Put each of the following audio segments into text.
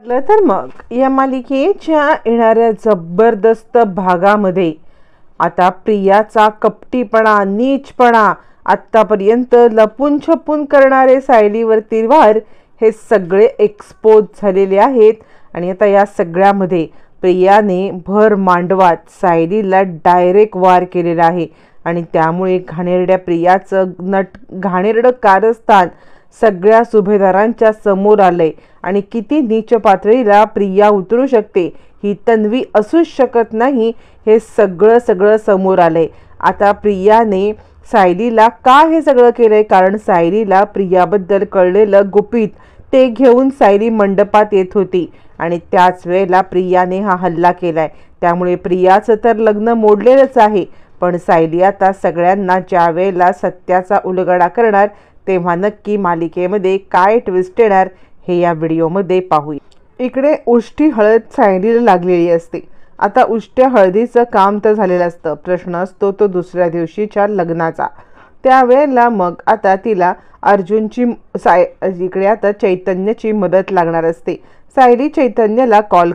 तर मग या मालिकेच्या येणाऱ्या जबरदस्त भागामध्ये आता प्रियाचा कपटीपणा, नीचपणा, आत्तापर्यंत लपून छपून करणारे सायलीवरती वार हे सगळे एक्सपोज झालेले आहेत। आणि आता या सगळ्यामध्ये प्रियाने भर मांडवात सायलीला डायरेक्ट वार केलेला आहे आणि त्यामुळे घाणेरड्या प्रियाचं घाणेरडं कारस्थान सगळ्या सुभेदारांच्या समोर आलंय आणि किती नीच पातळीला प्रिया उतरू शकते, ही तन्वी असूच शकत नाही, हे सगळं समोर आलंय। आता प्रियाने सायलीला का हे सगळं केलंय, कारण सायलीला प्रियाबद्दल कळलेलं गुपित ते घेऊन सायली मंडपात येत होती आणि त्याच वेळेला प्रियाने हा हल्ला केलाय। त्यामुळे प्रियाचं तर लग्न मोडलेलंच आहे, पण सायली आता सगळ्यांना ज्या वेळेला सत्याचा उलगडा करणार तेव्हा नक्की मालिकेमध्ये काय ट्विस्ट येणार हे या व्हिडिओमध्ये पाहूया। इकडे उष्टी हळद सायलीला लागलेली असते। आता उष्ट्या हळदीचं काम तर झालेलं असतं, प्रश्न असतो तो दुसऱ्या दिवशीच्या लग्नाचा। त्यावेळेला मग आता तिला अर्जुनची इकडे आता चैतन्याची मदत लागणार असते। सायली चैतन्याला कॉल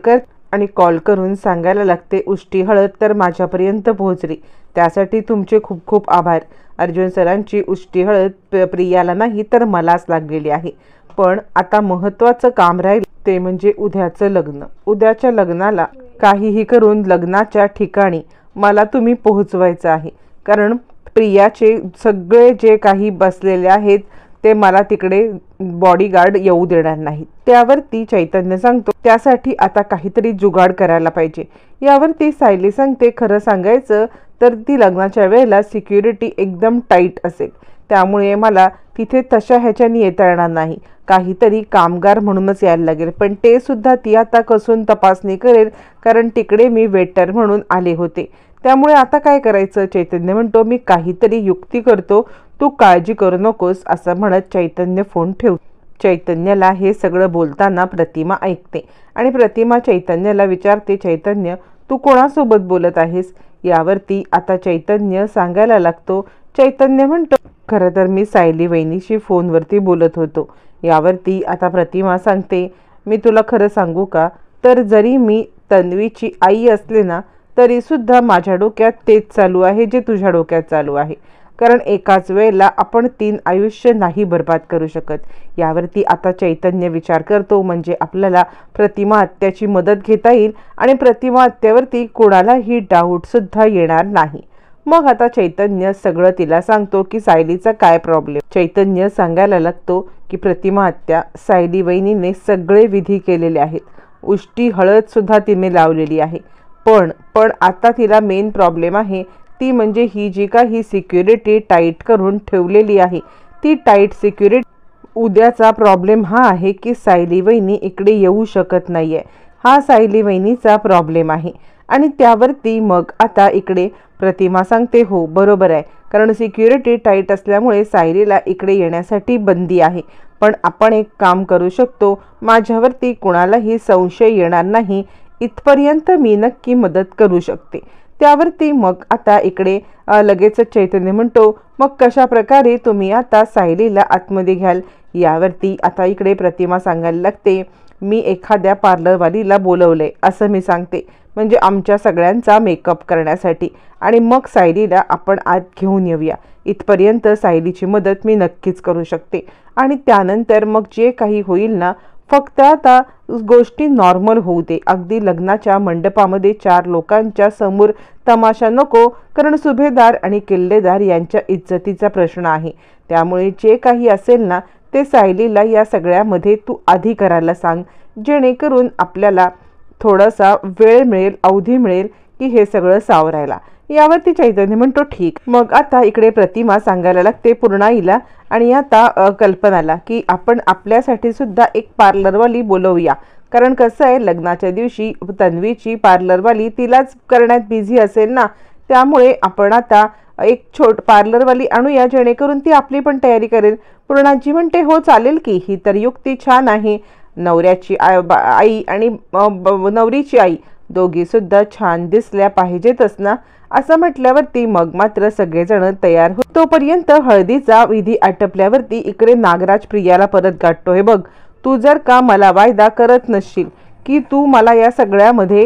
करून सांगायला लागते, उष्टी हळद तर माझ्यापर्यंत पोहोचली, त्यासाठी तुमचे खूप खूप आभार। अर्जुन सरांची उष्टी हळद प्रियाला नाही तर मलाच लागलेली आहे, पण आता महत्त्वाचं काम राहील ते म्हणजे उद्याचं लग्न। उद्याच्या लग्नाला काहीही करून लग्नाच्या ठिकाणी मला तुम्ही पोहोचवायचं आहे, कारण प्रियाचे सगळे जे काही बसलेले आहेत ते मला तिकडे बॉडीगार्ड येऊ देणार नाहीत। त्यावरती चैतन्य सांगतो त्यासाठी आता काहीतरी जुगाड करायला पाहिजे। यावरती सायली सांगते, खरं सांगायचं तर ती लग्नाच्या वेळेला सिक्युरिटी एकदम टाईट असेल, त्यामुळे मला तिथे तशा ह्याच्यानी येता येणार नाही, काहीतरी कामगार म्हणूनच यायला लागेल। पण ते सुद्धा ती आता कसून तपासणी करेल, कारण तिकडे मी वेटर म्हणून आले होते। त्यामुळे आता काय करायचं, चैतन्य म्हणतो मी काहीतरी युक्ती करतो, तू काळजी करू नकोस असं म्हणत चैतन्य फोन ठेवतो। चैतन्याला हे सगळं बोलताना प्रतिमा ऐकते आणि प्रतिमा चैतन्याला विचारते, चैतन्य तू कोणासोबत बोलत आहेस? यावरती आता चैतन्य सांगायला लागतो। चैतन्य म्हणतो, खरं तर मी सायली वहिनीशी फोनवरती बोलत होतो। यावरती आता प्रतिमा सांगते, मी तुला खरं सांगू का, तर जरी मी तन्वीची आई असले ना तरी सुद्धा माझ्या डोक्यात तेच चालू आहे जे तुझ्या डोक्यात चालू आहे, कारण एकाच वेळेला आपण 3 आयुष्य नाही बर्बाद करू शकत। यावरती आता चैतन्य विचार करतो, म्हणजे आपल्याला प्रतिमा आत्याची मदत घेता येईल आणि प्रतिमा आत्यावरती कोणालाही डाऊट सुद्धा येणार नाही। मग आता चैतन्य सगळं तिला सांगतो की सायलीचा काय प्रॉब्लेम। चैतन्य सांगायला लागतो की प्रतिमा आत्या, सायली वहिनीने सगळे विधी केलेले आहेत, उष्टी हळद सुद्धा तिने लावलेली आहे, पण आता तिला मेन प्रॉब्लेम आहे ती म्हणजे ही जी काही सिक्युरिटी टाईट करून ठेवलेली आहे ती टाईट सिक्युरिटी। उद्याचा प्रॉब्लेम हा आहे की सायली वहिनी इकडे येऊ शकत नाहीये, हा सायली वहिनीचा प्रॉब्लेम आहे। आणि त्यावरती मग आता इकडे प्रतिमा सांगते, हो बरोबर आहे, कारण सिक्युरिटी टाईट असल्यामुळे सायलीला इकडे येण्यासाठी बंदी आहे, पण आपण एक काम करू शकतो, माझ्यावरती कुणालाही संशय येणार नाही इथपर्यंत मी नक्की मदत करू शकते। त्यावरती मग आता इकडे लगेच चैतन्य म्हणतो, मग कशा प्रकारे तुम्ही आता सायलीला आतमध्ये घ्याल? यावरती आता इकडे प्रतिमा सांगायला लागते, मी एखाद्या पार्लरवालीला बोलवलंय असं मी सांगते, म्हणजे आमच्या सगळ्यांचा मेकअप करण्यासाठी, आणि मग सायलीला आपण आत घेऊन येऊया, इथपर्यंत सायलीची मदत मी नक्कीच करू शकते। आणि त्यानंतर मग जे काही होईल ना, फक्त आता गोष्टी नॉर्मल होऊ दे, अगदी लग्नाच्या मंडपामध्ये 4 लोकांच्या समोर तमाशा नको, कारण सुभेदार आणि किल्लेदार यांच्या इज्जतीचा प्रश्न आहे। त्यामुळे जे काही असेल ना ते सायलीला या सगळ्यामध्ये तू आधी करायला सांग, जेणेकरून आपल्याला थोडासा वेळ मिळेल, अवधी मिळेल की हे सगळं सावरायला। यावरती चैतन्य म्हणतो ठीक। मग आता इकडे प्रतिमा सांगायला लागते पूर्णाईला आणि आता कल्पनाला की आपण आपल्यासाठी सुद्धा एक पार्लरवाली बोलवूया, कारण कसं आहे लग्नाच्या दिवशी तन्वीची पार्लरवाली तिलाच करण्यात बिझी असेल ना, त्यामुळे आपण आता एक पार्लरवाली आणूया जेणेकरून ती आपली पण तयारी करेल। पूर्णाजी म्हणते, हो चालेल की, ही तर युक्ती छान आहे, नवऱ्याची आई आणि नवरीची आई दोघी सुद्धा छान दिसल्या पाहिजेतच ना, असं म्हटल्यावरती मग मात्र सगळेजण तयार होत। तोपर्यंत हळदीचा विधी आटपल्यावरती इकडे नागराज प्रियाला परत गाठतो, हे बघ तू जर का मला वायदा करत नसशील की तू मला या सगळ्यामध्ये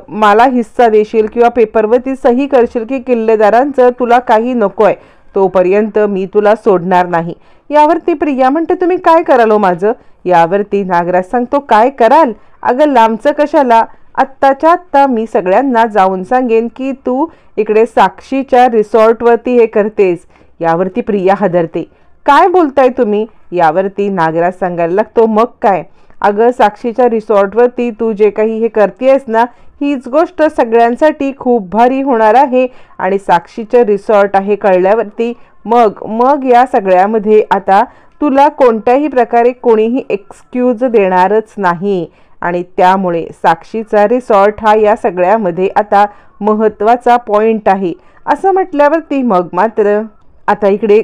मला हिस्सा देशील किंवा पेपरवरती सही करशील की किल्लेदारांचं तुला काही नको आहे, तोपर्यंत मी तुला सोडणार नाही. यावरती प्रिया म्हणते तुम्ही काय कराल हो माझं? यावरती नागराज सांगतो काय कराल? अगं लांबचं कशाला, आत्ताच्या आत्ता मी सगळ्यांना जाऊन सांगेन की तू इकडे साक्षीच्या रिसॉर्टवरती हे करतेस. यावरती प्रिया हादरते. काय बोलताय तुम्ही? यावरती नागराज सांगायला लागतो मग काय, अगं साक्षीच्या रिसॉर्टवरती तू जे काही हे करतेस ना, हीच गोष्ट सगळ्यांसाठी खूप भारी होणार आहे. आणि साक्षीचं रिसॉर्ट आहे कळल्यावरती मग मग या सगळ्यामध्ये आता तुला कोणत्याही प्रकारे कोणीही एक्सक्यूज देणारच नाही. आणि त्यामुळे साक्षीचा रिसॉर्ट हा या सगळ्यामध्ये आता महत्त्वाचा पॉइंट आहे असं म्हटल्यावरती मग मात्र आता इकडे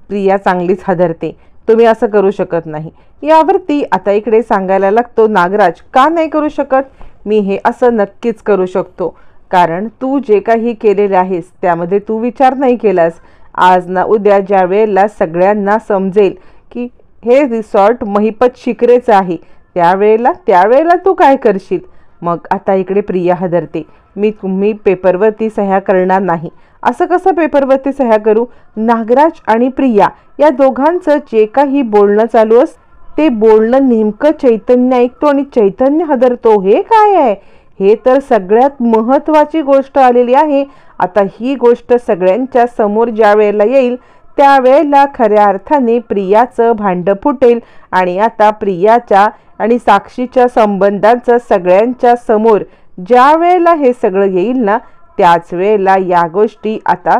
प्रिया चांगलीच हादरते. तुम्ही असं करू शकत नाही. यावरती आता इकडे सांगायला लागतो नागराज का नाही करू शकत? मी हे असं नक्कीच करू शकतो, कारण तू जे काही केलेले आहेस त्यामध्ये तू विचार नाही केलास. आज ना उद्या ज्या वेळेला सगळ्यांना समजेल की हे रिसॉर्ट महिपत शिकरेचं आहे त्यावेळेला तू काय करशील? मग आता इकडे प्रिया हादरते. मी पेपरवरती सह्या करणार नाही. असं कसं पेपरवरती सह्या करू? नागराज आणि प्रिया या दोघांचं जे काही बोलणं चालू असतं ते बोलणं नेमकं चैतन्य ऐकतो आणि चैतन्य हादरतो. हे काय आहे? हे तर सगळ्यात महत्त्वाची गोष्ट आलेली आहे. आता ही गोष्ट सगळ्यांच्या समोर ज्या वेळेला येईल त्यावेळेला खऱ्या अर्थाने प्रियाचं भांडं फुटेल. आणि आता प्रियाच्या आणि साक्षीच्या संबंधांचं सगळ्यांच्या समोर ज्या वेळेला हे सगळं येईल ना, त्याच वेळेला या गोष्टी आता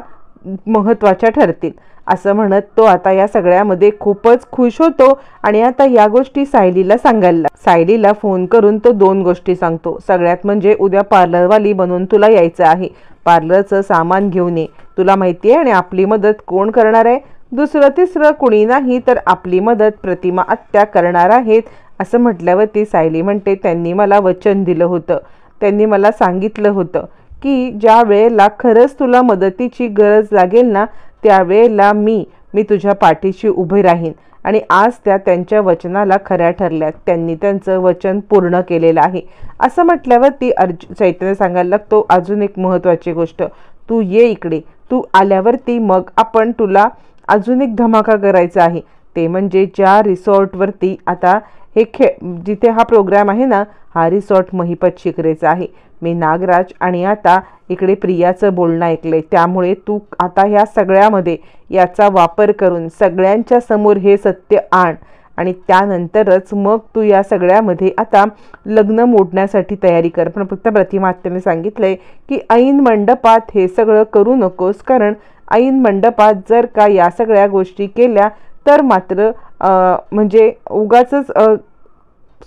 महत्त्वाच्या ठरतील असं म्हणत तो आता या सगळ्यामध्ये खूपच खुश होतो. आणि आता या गोष्टी सायलीला सांगायला सायलीला फोन करून तो 2 गोष्टी सांगतो. सगळ्यात म्हणजे उद्या पार्लरवाली बनून तुला यायचं आहे, पार्लरचं सामान घेऊन ये. तुला माहिती आहे आणि आपली मदत कोण करणार आहे? दुसरं तिसरं कुणी नाही तर आपली मदत प्रतिमा आत्या करणार आहेत. असं म्हटल्यावरती सायली म्हणते त्यांनी मला वचन दिलं होतं, त्यांनी मला सांगितलं होतं की ज्या वेळेला खरंच तुला मदतीची गरज लागेल ना त्यावेळेला मी तुझ्या पाठीशी उभे राहीन. आणि आज त्या त्यांच्या वचनाला खऱ्या ठरल्यात. त्यांनी त्यांचं वचन पूर्ण केलेलं आहे. असं म्हटल्यावरती चैतन्य सांगायला लागतो अजून एक महत्त्वाची गोष्ट, तू ये इकडे. तू आल्यावरती मग आपण तुला अजून एक धमाका करायचा आहे. ते म्हणजे ज्या रिसॉर्टवरती आता हे जिथे हा प्रोग्राम आहे ना, हा रिसॉर्ट महिपत शिकरेचा आहे. मी नागराज आणि आता इकडे प्रियाचं बोलणं ऐकलंय, त्यामुळे तू आता ह्या सगळ्यामध्ये याचा वापर करून सगळ्यांच्या समोर हे सत्य आण. आणि त्यानंतरच मग तू या सगळ्यामध्ये आता लग्न मोडण्यासाठी तयारी कर. पण फक्त प्रतिमा आत्याने सांगितलंय की ऐन मंडपात हे सगळं करू नकोस, कारण ऐन मंडपात जर का या सगळ्या गोष्टी केल्या तर मात्र म्हणजे उगाचच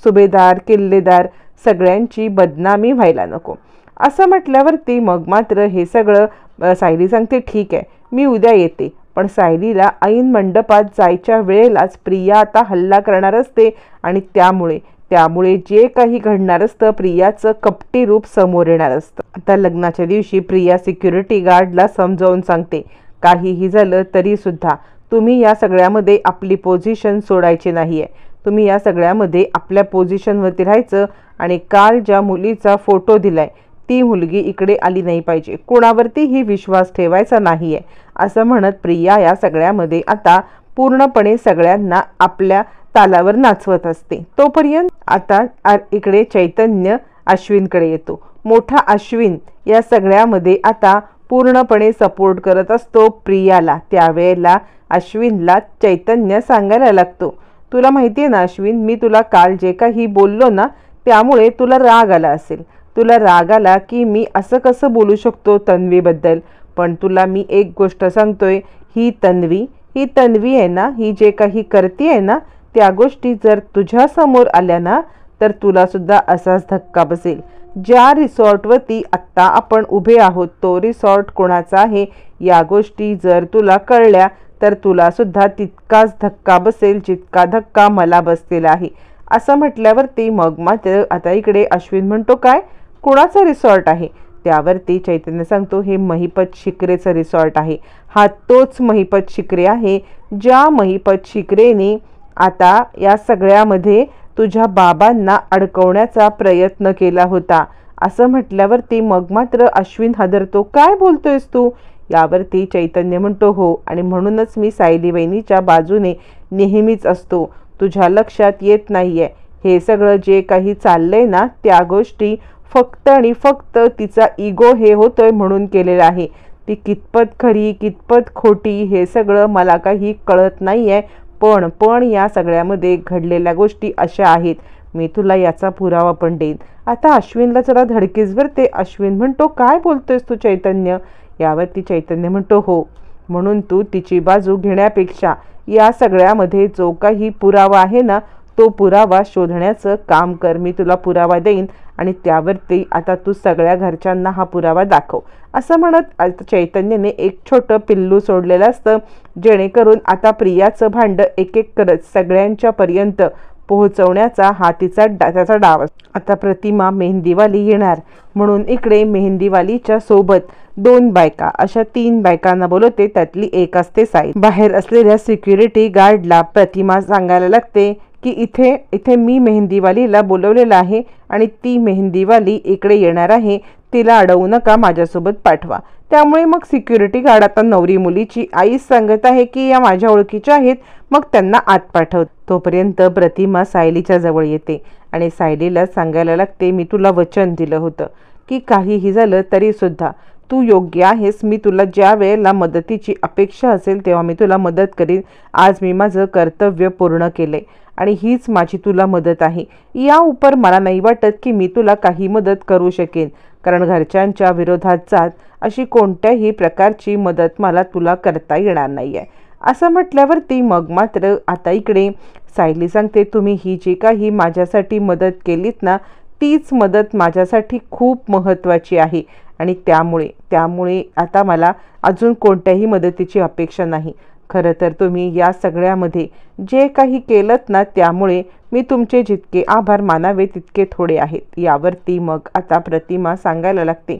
सुभेदार किल्लेदार सगळ्यांची बदनामी व्हायला नको. असं म्हटल्यावरती मग मात्र हे सगळं सायली सांगते ठीक आहे मी उद्या येते. पण सायलीला ऐन मंडपात जायच्या वेळेलाच प्रिया आता हल्ला करणार असते आणि त्यामुळे जे काही घडणार असतं प्रियाचं कपटी रूप समोर येणार असतं. आता लग्नाच्या दिवशी प्रिया सिक्युरिटी गार्डला समजावून सांगते काहीही झालं तरी सुद्धा तुम्ही या सगळ्यामध्ये आपली पोझिशन सोडायची नाहीये. तुम्ही या सगळ्यामध्ये आपल्या पोझिशनवरती राहायचं. आणि काल ज्या मुलीचा फोटो दिलाय ती मुलगी इकडे आली नाही पाहिजे, कोणावरतीही विश्वास ठेवायचा नाहीये असं म्हणत प्रिया या सगळ्यामध्ये आता पूर्णपणे सगळ्यांना आपल्या तालावर नाचवत असते. तोपर्यंत आता इकडे चैतन्य अश्विनकडे येतो. मोठा अश्विन या सगळ्यामध्ये आता पूर्णपणे सपोर्ट करत असतो प्रियाला. त्यावेळेला अश्विनला चैतन्य सांगायला लागतो तुला माहिती आहे ना अश्विन, मी तुला काल जे काही बोललो ना त्यामुळे तुला राग आला असेल. तुला राग आला की मी असं कसं बोलू शकतो तन्वीबद्दल. पण तुला मी एक गोष्ट सांगतोय, ही तन्वी आहे ना, ही जे काही करते ना त्या गोष्टी जर तुझ्या समोर आल्या ना तर तुला सुद्धा असाच धक्का बसेल. ज्या रिसॉर्टवरती आत्ता आपण उभे आहोत तो रिसॉर्ट कोणाचा आहे या गोष्टी जर तुला कळल्या तर तुला सुद्धा तितकाच धक्का बसेल जितका धक्का मला बसलेला आहे. असं म्हटल्यावरती मग मात्र आता इकडे अश्विन म्हणतो काय कुणाचा रिसॉर्ट आहे? त्यावरती चैतन्य सांगतो हे महिपत शिकरेचं रिसॉर्ट आहे. हा तोच महिपत शिकरे आहे ज्या महिपत शिकरेने आता या सगळ्यामध्ये तुझ्या बाबांना अडकवण्याचा प्रयत्न केला होता असं म्हटल्यावरती मग मात्र अश्विन हादरतो. काय बोलतोयस तू? यावरती चैतन्य म्हणतो, हो, आणि म्हणूनच मी सायली वहिनीच्या बाजूने नेहमीच असतो. तुझ्या लक्षात येत नाहीये हे सगळं जे काही चाललंय ना, त्या गोष्टी फक्त आणि फक्त तिचा इगो हे होतोय म्हणून केलेलं आहे. ती कितपत खरी कितपत खोटी हे सगळं मला काही कळत नाहीये, पण या सगळ्यामध्ये घडलेल्या गोष्टी अशा आहेत. मी तुला याचा पुरावा पण देईन. आता अश्विनला जरा धडकीच भरते. अश्विन म्हणतो, काय बोलतोयस तू चैतन्य? यावरती चैतन्य म्हणतो, हो, म्हणून तू तिची बाजू घेण्यापेक्षा या सगळ्यामध्ये जो काही पुरावा आहे ना, तो पुरावा शोधण्याचं काम कर. मी तुला पुरावा देईन आणि त्यावरती आता तू सगळ्या घरच्यांना हा पुरावा दाखव. असं म्हणत चैतन्यने एक छोटं पिल्लू सोडलेलं असतं, जेणेकरून आता प्रियाचं भांड एक एक करत सगळ्यांच्या पर्यंत पोहोचवण्याचा हा त्याचा डाव. आता प्रतिमा मेहंदीवाली येणार म्हणून इकडे मेहंदीवालीच्या सोबत 2 बायका अशा 3 बायकांना बोलवते. त्यातली एक असते साई. बाहेर असलेल्या सिक्युरिटी गार्डला प्रतिमा सांगायला लागते की इथे मी मेहंदीवालीला बोलवलेलं आहे आणि ती मेहंदीवाली इकडे येणार आहे, तिला अडवू नका, माझ्यासोबत पाठवा. त्यामुळे मग सिक्युरिटी गार्ड आता नवरी मुलीची आईच सांगत आहे की या माझ्या ओळखीच्या आहेत, मग त्यांना आत पाठव. तोपर्यंत प्रतिमा सायलीच्या जवळ येते आणि सायलीला सांगायला लागते, मी तुला वचन दिलं होतं की काहीही झालं तरी सुद्धा तू योग्य आहेस. मी तुला ज्या वेळेला मदतीची अपेक्षा असेल तेव्हा मी तुला मदत करीन. आज मी माझं कर्तव्य पूर्ण केले आणि हीच माझी तुला मदत आहे. या उपर मला नाही वाटत की मी तुला काही मदत करू शकेन, कारण घरच्यांच्या विरोधात जात अशी कोणत्याही प्रकारची मदत मला तुला करता येणार नाही आहे. असं म्हटल्यावरती मग मात्र आता इकडे सायली सांगते, तुम्ही ही जी काही माझ्यासाठी मदत केलीत ना, तीच मदत माझ्यासाठी खूप महत्त्वाची आहे आणि त्यामुळे आता मला अजून कोणत्याही मदतीची अपेक्षा नाही. खरं तर तुम्ही या सगळ्यामध्ये जे काही केलंत ना, त्यामुळे मी तुमचे जितके आभार मानावे तितके थोडे आहेत. यावरती मग आता प्रतिमा सांगायला लागते,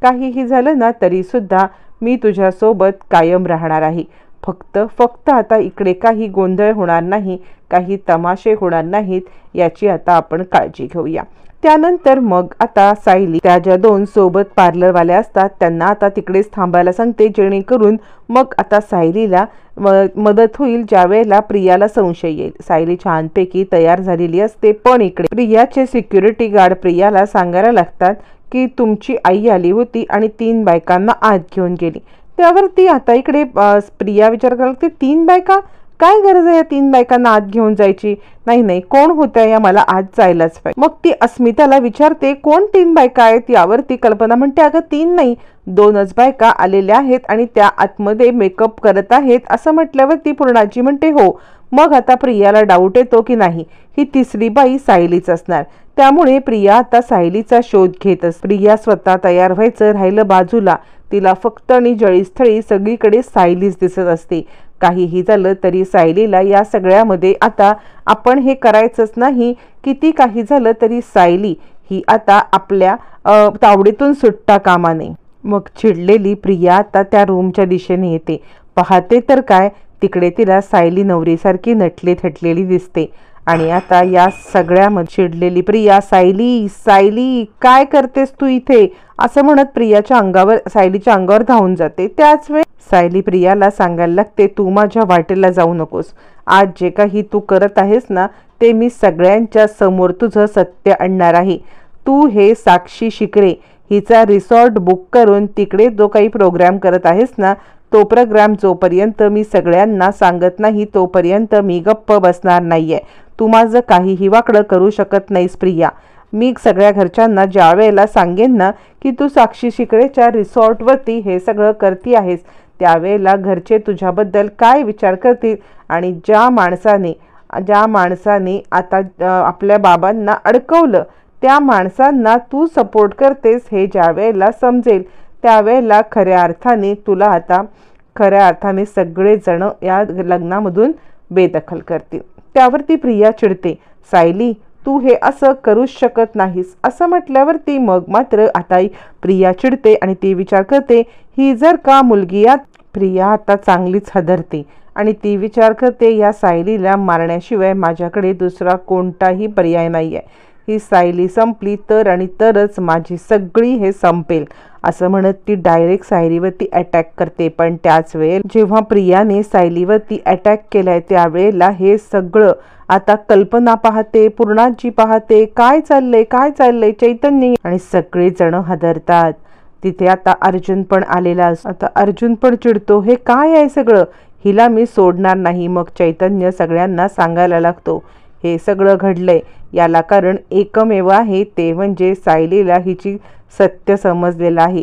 काहीही झालं ना तरीसुद्धा मी तुझ्यासोबत कायम राहणार आहे. फक्त आता इकडे काही गोंधळ होणार नाही, काही तमाशे होणार नाहीत, याची आता आपण काळजी घेऊया. त्यानंतर मग आता सायली त्या ज्या 2 सोबत पार्लरवाल्या असतात त्यांना आता तिकडेच थांबायला सांगते, जेणेकरून मग आता सायलीला मदत होईल ज्या वेळेला प्रियाला संशय येईल. सायली छानपैकी तयार झालेली असते, पण इकडे प्रियाचे सिक्युरिटी गार्ड प्रियाला सांगायला लागतात की तुमची आई आली होती आणि 3 बायकांना आत घेऊन गेली. त्यावरती आता इकडे प्रिया विचार करायला लागते, 3 बायका? काय गरज आहे या 3 बायकांना आत घेऊन जायची? नाही, कोण होत्या या, मला आत जायलाच पाहिजे. मग ती अस्मिताला विचारते, कोण 3 बायका आहेत? यावरती कल्पना म्हणते, अगं 3 नाही, 2च बायका आलेल्या आहेत आणि त्या आतमध्ये मेकअप करत आहेत. असं म्हटल्यावरती पूर्णाजी म्हणते, हो. मग आता प्रियाला डाऊट येतो की नाही, ही 3री बाई सायलीच असणार. त्यामुळे प्रिया आता सायलीचा शोध घेत असते. प्रिया स्वतः तयार व्हायचं राहिलं बाजूला, तिला फक्त आणि जळीस्थळी सगळीकडे सायलीच दिसत असते. काहीही झालं तरी सायलीला या सगळ्यामध्ये आता आपण हे करायचंच नाही. किती काही झालं तरी सायली ही आता आपल्या तावडीतून सुटता कामा नये. मग चिडलेली प्रिया आता त्या रूमच्या दिशेने येते. पाहते तर काय, तिकडे तिला सायली नवरीसारखी नटली थटलेली दिसते आणि आता या सगळ्यामध्ये चिडलेली प्रिया, सायली काय करतेस तू इथे, असं म्हणत सायलीच्या अंगावर धावून जाते. त्याच वेळी सायली प्रियाला सांगायला लागते, तू माझ्या वाटेला जाऊ नकोस. आज जे काही तू करत आहेस ना, ते मी सगळ्यांच्या समोर तुझं सत्य आणणार आहे. तू हे साक्षी शिकरे हिचा रिसॉर्ट बुक करून तिकडे जो काही प्रोग्राम करत आहेस ना, तो प्रोग्राम जोपर्यंत मी सगळ्यांना सांगत नाही तोपर्यंत मी गप्प बसणार नाहीये. तू माझं काहीही वाकडं करू शकत नाहीस प्रिया. मी सगळ्या घरच्यांना ज्या वेळेला सांगेन ना की तू साक्षी शिकरेच्या रिसॉर्टवरती हे सगळं करती आहेस, त्यावेळेला घरचे तुझ्याबद्दल काय विचार करतील आणि ज्या माणसाने आता आपल्या बाबांना अडकवलं त्या माणसांना तू सपोर्ट करतेस हे ज्या वेळेला समजेल, त्यावेळेला खऱ्या अर्थाने सगळेजण या लग्नामधून बेदखल करतील. त्यावरती प्रिया चिडते, सायली तू हे असं करूच शकत नाहीस. असं म्हटल्यावरती मग मात्र आता प्रिया चिडते आणि ती विचार करते, ही जर का मुलगी यात प्रिया आता चांगलीच हादरते आणि ती विचार करते, या सायलीला मारण्याशिवाय माझ्याकडे दुसरा कोणताही पर्याय नाही आहे. ही सायली संपली तर आणि तरच माझी सगळी हे संपेल असं म्हणत ती डायरेक्ट सायलीवरती अटॅक करते. पण त्याच वेळेला जेव्हा प्रियाने सायलीवरती अटॅक केलाय त्यावेळेला हे सगळं आता कल्पना पाहते, पूर्णाजी पाहते, काय चाललंय चैतन्य, आणि सगळेजण हादरतात. तिथे आता अर्जुन पण आलेला असतो. आता अर्जुन पण चिडतो, हे काय आहे सगळं, हिला मी सोडणार नाही. मग चैतन्य सगळ्यांना सांगायला लागतो, हे सगळं घडलंय याला कारण एकमेव आहे, ते म्हणजे सायलीला हिची सत्य समजलेलं आहे.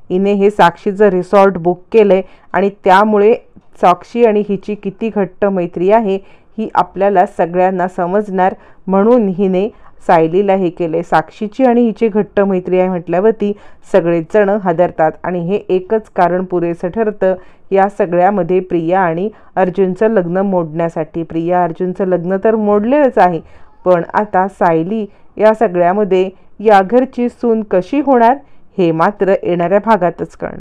हिने हे साक्षीचं रिसॉर्ट बुक केलंय आणि त्यामुळे साक्षी आणि हिची किती घट्ट मैत्री आहे ही आपल्याला सगळ्यांना समजणार, म्हणून हिने सायलीला हे केले. साक्षीची आणि हिची घट्ट मैत्री आहे म्हटल्यावरती सगळेच जण हादरतात आणि हे एकच कारण पुरेसं ठरतं या सगळ्यामध्ये प्रिया आणि अर्जुनचं लग्न मोडण्यासाठी. प्रिया अर्जुनचं लग्न तर मोडलेलंच आहे, पण आता सायली या सगळ्यामध्ये या घरची सून कशी होणार हे मात्र येणाऱ्या भागातच कळणार.